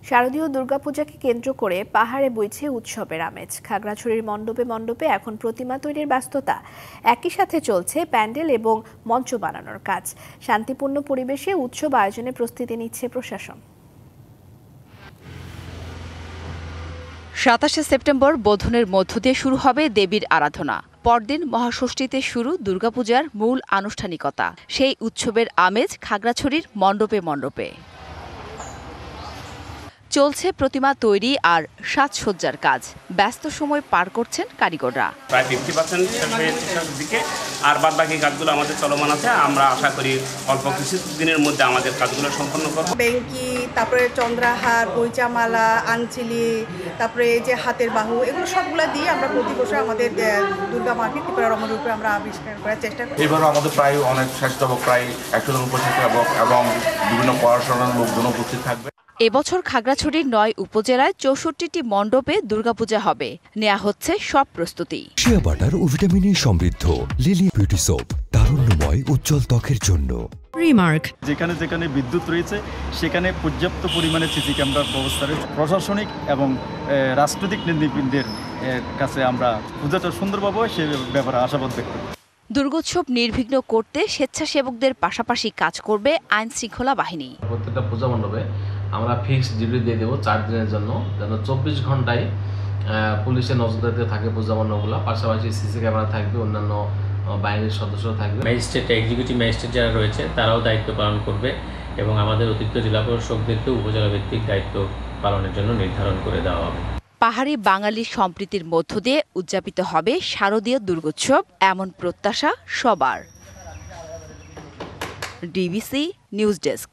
শারদীয় দুর্গাপূজাকে কেন্দ্র করে পাহাড়ে বইছে উৎসবের আমেজ। খাগড়াছড়ির মণ্ডপে মণ্ডপে এখন প্রতিমা তৈরির ব্যস্ততা। একই সাথে চলছে প্যান্ডেল এবং মঞ্চ বানানোর কাজ। শান্তিপূর্ণ পরিবেশে উৎসব আয়োজনে প্রস্তুতি নিচ্ছে প্রশাসন। ২৭ সেপ্টেম্বর বোধনের মধ্য দিয়ে শুরু হবে দেবীর আরাধনা। পরদিন মহাষষ্ঠীতে শুরু দুর্গাপূজার মূল আনুষ্ঠানিকতা। সেই উৎসবের আমেজ খাগড়াছড়ির মণ্ডপে মণ্ডপে। চলছে প্রতিমা তৈরি আর সাজসজ্জার কাজ। ব্যস্ত সময় পার করছেন কারিগররা। প্রায় 50% শেষ হয়েছে দিকে, আর বাদ বাকি কাজগুলো আমাদের চলমান আছে। আমরা আশা করি অল্প কিছু দিনের মধ্যে আমাদের কাজগুলো সম্পন্ন করব। বেঙ্কি, তারপরে চন্দ্রাহার, পৈচামালা, আঞ্চিলি, তারপরে এই যে হাতের বাহু, এগুলো সবগুলো দিয়ে আমরা প্রতি বছর আমাদের দুর্গা মাকে ত্রিপুরা রমণরূপে আমরা আবিষ্কার করার চেষ্টা করি। এবারও আমাদের প্রায় অনেক স্বেচ্ছাসেবক, প্রায় 100 জন উপস্থাপক এবং বিভিন্ন পড়াশোনার লোকজন উপস্থিত থাকবে। এবছর খাগড়াছড়ির ৯ উপজেলায় ৬৪টি মণ্ডপে দুর্গাপূজা হবে। নেওয়া হচ্ছে সব প্রস্তুতি। শিয়া বাটার ও ভিটামিন ই সমৃদ্ধ লিলি বিউটি সোপ, তারুণ্যময় উজ্জ্বল ত্বকের জন্য। রিমার্ক, যেখানে যেখানে বিদ্যুৎ রয়েছে সেখানে পর্যাপ্ত পরিমাণে সিসি ক্যামেরার ব্যবস্থা রয়েছে। প্রশাসনিক এবং রাজনৈতিক নেতৃবৃন্দের কাছে আমরা পূজাটা সুন্দরভাবে সে ব্যাপারে আশাবাদ ব্যক্ত করি। দুর্গোৎসব নির্বিঘ্ন করতে স্বেচ্ছাসেবকদের পাশাপাশি কাজ করবে আইন শৃঙ্খলা বাহিনী। প্রত্যেকটা পূজা মণ্ডপে আমরা ফিক্সড ডিউটি দিয়ে দেবো 4 দিনের জন্য, যেন 24 ঘন্টায় পুলিশের নজরদারিতে থাকে পূজা মণ্ডপগুলো। পাশাপাশি সিসি ক্যামেরা থাকবে, অন্যান্য বাহিনীর সদস্য থাকবে। ম্যাজিস্ট্রেট, এক্সিকিউটিভ ম্যাজিস্ট্রেট যারা রয়েছে তারাও দায়িত্ব পালন করবে এবং আমাদের অতিরিক্ত জেলা প্রশাসকদেরকেও উপজেলা ভিত্তিক দায়িত্ব পালনের জন্য নির্ধারণ করে দেওয়া হবে। পাহাড়ি বাঙালি সম্প্রীতির মধ্য দিয়ে উদযাপিত হবে শারদীয় দুর্গোৎসব, এমন প্রত্যাশা সবার। DBC news desk.